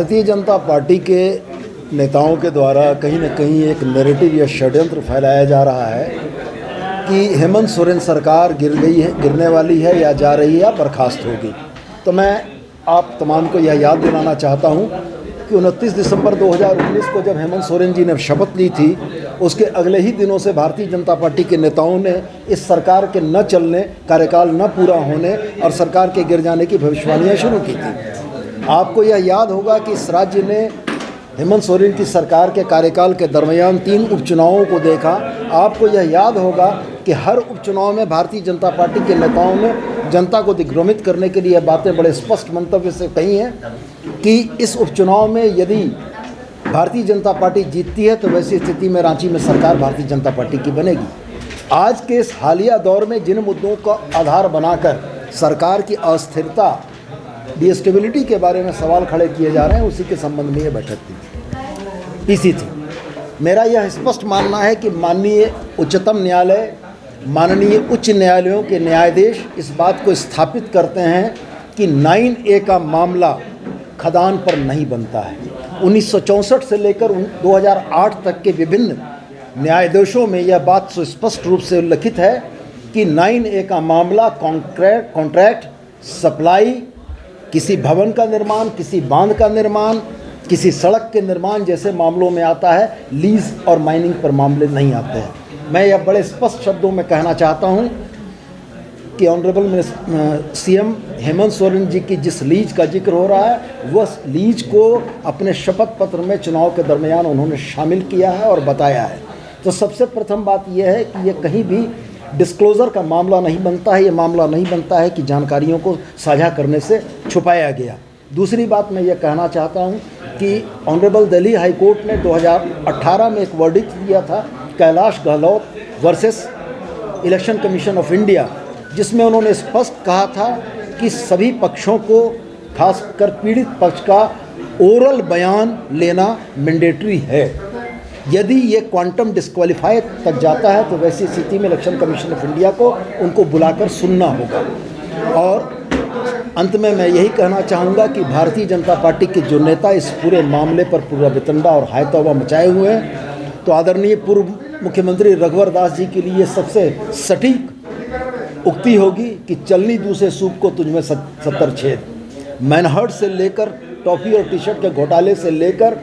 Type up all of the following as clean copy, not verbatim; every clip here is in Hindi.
भारतीय जनता पार्टी के नेताओं के द्वारा कहीं न कहीं एक नैरेटिव या षड्यंत्र फैलाया जा रहा है कि हेमंत सोरेन सरकार गिरने वाली है या जा रही है या बर्खास्त होगी। तो मैं आप तमाम को यह याद दिलाना चाहता हूं कि 29 दिसंबर 2019 को जब हेमंत सोरेन जी ने शपथ ली थी, उसके अगले ही दिनों से भारतीय जनता पार्टी के नेताओं ने इस सरकार के न चलने, कार्यकाल न पूरा होने और सरकार के गिर जाने की भविष्यवाणियाँ शुरू की थी। आपको यह याद होगा कि इस राज्य ने हेमंत सोरेन की सरकार के कार्यकाल के दरमियान 3 उपचुनावों को देखा। आपको यह याद होगा कि हर उपचुनाव में भारतीय जनता पार्टी के नेताओं ने जनता को दिग्भ्रमित करने के लिए बातें बड़े स्पष्ट मंतव्य से कही हैं कि इस उपचुनाव में यदि भारतीय जनता पार्टी जीतती है तो वैसी स्थिति में रांची में सरकार भारतीय जनता पार्टी की बनेगी। आज के इस हालिया दौर में जिन मुद्दों का आधार बनाकर सरकार की अस्थिरता, डिस्टेबिलिटी के बारे में सवाल खड़े किए जा रहे हैं, उसी के संबंध में ये बैठक थी। मेरा यह स्पष्ट मानना है कि माननीय उच्चतम न्यायालय, माननीय उच्च न्यायालयों के न्यायाधीश इस बात को स्थापित करते हैं कि 9A का मामला खदान पर नहीं बनता है। 1964 से लेकर 2008 तक के विभिन्न न्यायाधीशों में यह बात सुस्पष्ट रूप से उल्लिखित है कि 9A का मामला कॉन्ट्रैक्ट, सप्लाई, किसी भवन का निर्माण, किसी बांध का निर्माण, किसी सड़क के निर्माण जैसे मामलों में आता है। लीज और माइनिंग पर मामले नहीं आते हैं। मैं यह बड़े स्पष्ट शब्दों में कहना चाहता हूं कि ऑनरेबल सीएम हेमंत सोरेन जी की जिस लीज का जिक्र हो रहा है, वह लीज को अपने शपथ पत्र में चुनाव के दरमियान उन्होंने शामिल किया है और बताया है। तो सबसे प्रथम बात यह है कि यह कहीं भी डिस्क्लोज़र का मामला नहीं बनता है। ये मामला नहीं बनता है कि जानकारियों को साझा करने से छुपाया गया। दूसरी बात मैं ये कहना चाहता हूँ कि ऑनरेबल दिल्ली हाई कोर्ट ने 2018 में एक वर्डिक्ट दिया था, Kailash Gehlot versus election commission of India, जिसमें उन्होंने स्पष्ट कहा था कि सभी पक्षों को, खासकर पीड़ित पक्ष का ओरल बयान लेना मैंडेटरी है। यदि ये क्वांटम डिस्क्वालीफाई तक जाता है तो वैसी स्थिति में इलेक्शन कमीशन ऑफ इंडिया को उनको बुलाकर सुनना होगा। और अंत में मैं यही कहना चाहूँगा कि भारतीय जनता पार्टी के जो नेता इस पूरे मामले पर पूरा वितंडा और हायतौबा मचाए हुए हैं, तो आदरणीय पूर्व मुख्यमंत्री रघुवर दास जी के लिए सबसे सटीक उक्ति होगी कि चलनी दूसरे सूप को तुझमें 70 छेद। मैनहर्ट से लेकर टॉफी और टी शर्ट के घोटाले से लेकर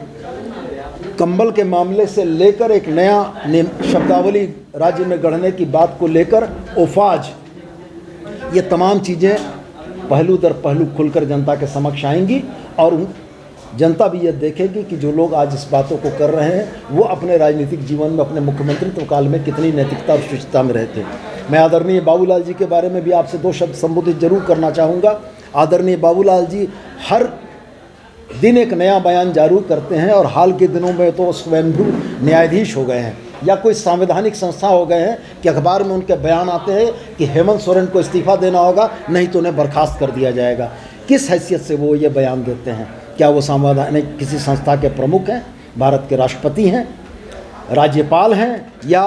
कंबल के मामले से लेकर एक नया शब्दावली राज्य में गढ़ने की बात को लेकर ओफाज, ये तमाम चीज़ें पहलू दर पहलू खुलकर जनता के समक्ष आएंगी और जनता भी यह देखेगी कि जो लोग आज इस बातों को कर रहे हैं वो अपने राजनीतिक जीवन में, अपने मुख्यमंत्रित्व काल में कितनी नैतिकता और शुचिता में रहते हैं। मैं आदरणीय बाबूलाल जी के बारे में भी आपसे 2 शब्द संबोधित जरूर करना चाहूँगा। आदरणीय बाबूलाल जी हर दिन एक नया बयान जारी करते हैं और हाल के दिनों में तो स्वयंभू न्यायाधीश हो गए हैं या कोई संवैधानिक संस्था हो गए हैं कि अखबार में उनके बयान आते हैं कि हेमंत सोरेन को इस्तीफा देना होगा, नहीं तो उन्हें बर्खास्त कर दिया जाएगा। किस हैसियत से वो ये बयान देते हैं? क्या वो संवैधानिक किसी संस्था के प्रमुख हैं, भारत के राष्ट्रपति हैं, राज्यपाल हैं या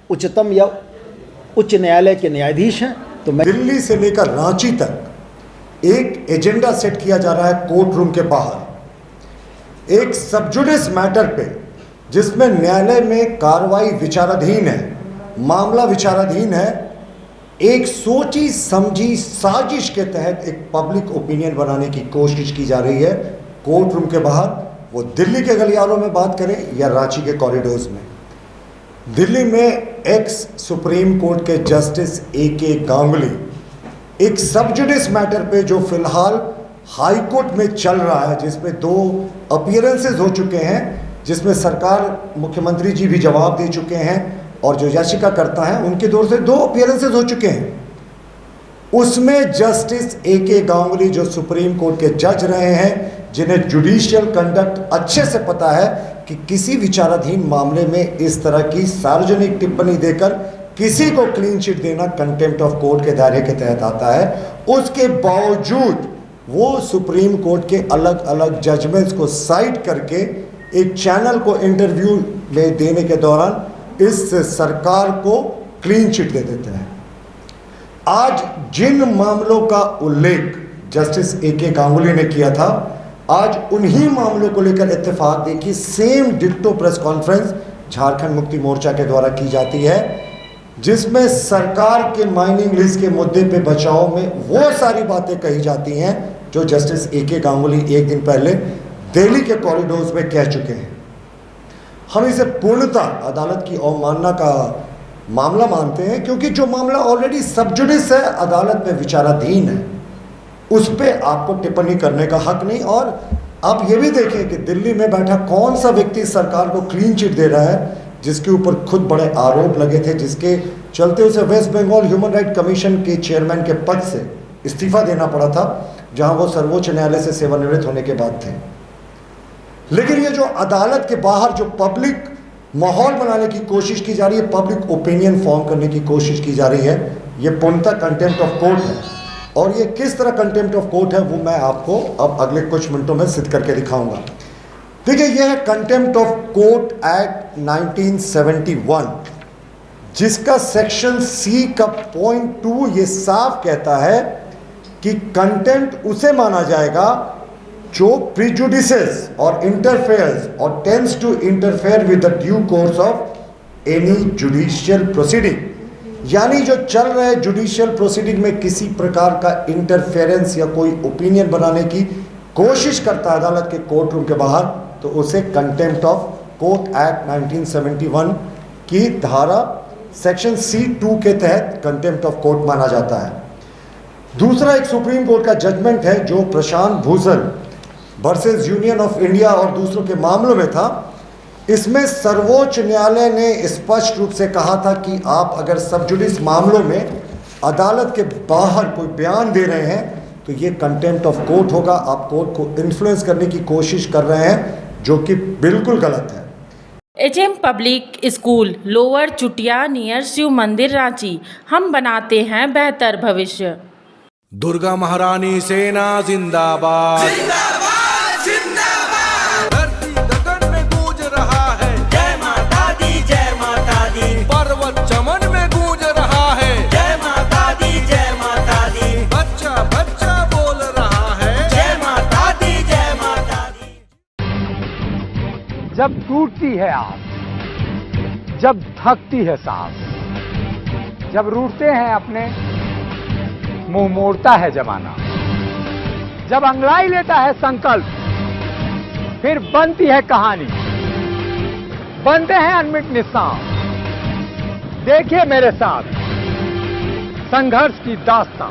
उच्चतम या उच्च न्यायालय के न्यायाधीश हैं? तो मैं दिल्ली से लेकर रांची तक एक एजेंडा सेट किया जा रहा है कोर्ट रूम के बाहर, एक सबजुडिस मैटर पे, जिसमें न्यायालय में कार्रवाई विचाराधीन है, मामला विचाराधीन है। एक सोची समझी साजिश के तहत एक पब्लिक ओपिनियन बनाने की कोशिश की जा रही है कोर्ट रूम के बाहर। वो दिल्ली के गलियारों में बात करें या रांची के कॉरिडोर्स में। दिल्ली में एक्स सुप्रीम कोर्ट के जस्टिस AK गांगुली एक सबजुडिस मैटर पे जो फिलहाल हाई कोर्ट में चल रहा है, जिसमें 2 अपीयरेंसेस हो चुके हैं, जिसमें सरकार, मुख्यमंत्री जी भी जवाब दे चुके हैं और जो याचिका करता है उनके दौर से 2 अपीयरेंसेस हो चुके हैं। उसमें जस्टिस AK गांगुली जो सुप्रीम कोर्ट के जज रहे हैं, जिन्हें जुडिशियल कंडक्ट अच्छे से पता है कि किसी विचाराधीन मामले में इस तरह की सार्वजनिक टिप्पणी देकर किसी को क्लीन चिट देना कंटेम्प्ट ऑफ कोर्ट के दायरे के तहत आता है। उसके बावजूद वो सुप्रीम कोर्ट के अलग अलग जजमेंट्स को साइट करके एक चैनल को इंटरव्यू में देने के दौरान इस सरकार को क्लीन चिट दे देते हैं। आज जिन मामलों का उल्लेख जस्टिस AK गांगुली ने किया था, आज उन्हीं मामलों को लेकर इत्तेफाक देखिए same ditto press conference Jharkhand Mukti Morcha के द्वारा की जाती है, जिसमें सरकार के माइनिंग लीज के मुद्दे पे बचाव में वो सारी बातें कही जाती हैं जो जस्टिस ए.के. गांगुली एक दिन पहले दिल्ली के कॉरिडोर्स में कह चुके हैं। हम इसे पूर्णतः अदालत की अवमानना का मामला मानते हैं, क्योंकि जो मामला ऑलरेडी सब जुडिस है, अदालत में विचाराधीन है, उस पर आपको टिप्पणी करने का हक नहीं। और आप ये भी देखें कि दिल्ली में बैठा कौन सा व्यक्ति सरकार को क्लीन चिट दे रहा है, जिसके ऊपर खुद बड़े आरोप लगे थे, जिसके चलते उसे West Bengal human right commission के चेयरमैन के पद से इस्तीफा देना पड़ा था, जहां वो सर्वोच्च न्यायालय से सेवानिवृत्त होने के बाद थे। लेकिन ये जो अदालत के बाहर जो पब्लिक माहौल बनाने की कोशिश की जा रही है, पब्लिक ओपिनियन फॉर्म करने की कोशिश की जा रही है, ये पूर्णतः कंटेम्प्ट ऑफ कोर्ट है। और ये किस तरह कंटेम्प्ट ऑफ कोर्ट है वो मैं आपको अब अगले कुछ मिनटों में सिद्ध करके दिखाऊंगा। देखिए, यह है कंटेम्प्ट ऑफ कोर्ट एक्ट 1971, जिसका सेक्शन सी का पॉइंट 2 ये साफ कहता है कि कंटेम्प्ट उसे माना जाएगा जो प्रिजुडिसेस और इंटरफेयर्स और tends to interfere with the due course of any judicial proceeding, यानी जो चल रहे जुडिशियल प्रोसीडिंग में किसी प्रकार का इंटरफेरेंस या कोई ओपिनियन बनाने की कोशिश करता है अदालत के कोर्ट रूम के बाहर, तो उसे कंटेम्प्ट ऑफ कोर्ट एक्ट 1971 की धारा सेक्शन C2 के तहत कंटेम्प्ट ऑफ कोर्ट माना जाता है। दूसरा एक सुप्रीम कोर्ट का जजमेंट है जो Prashant Bhushan versus union of India और दूसरों के मामलों में था। इसमें सर्वोच्च न्यायालय ने स्पष्ट रूप से कहा था कि आप अगर सब जुडिस मामलों में अदालत के बाहर कोई बयान दे रहे हैं तो ये कंटेम्प्ट ऑफ कोर्ट होगा, आप कोर्ट को इन्फ्लुएंस करने की कोशिश कर रहे हैं, जो कि बिल्कुल गलत है। HM पब्लिक स्कूल लोअर चुटिया नियर शिव मंदिर रांची, हम बनाते हैं बेहतर भविष्य। दुर्गा महारानी सेना जिंदाबाद, जिंदाबाद जिंदाबाद। धरती गगन में गूंज रहा है जय माता दी, जय माता दी। पर्वत चमन में गूंज रहा है जय माता दी, जय माता दी। बच्चा बच्चा बोल रहा है जय माता दी, जय माता दी। जब टूटती है आस, जब थकती है सांस, जब रूठते हैं अपने, मुंह मोड़ता है जमाना, जब अंगड़ाई लेता है संकल्प, फिर बनती है कहानी, बनते हैं अनमिट निशान। देखिए मेरे साथ संघर्ष की दास्तां।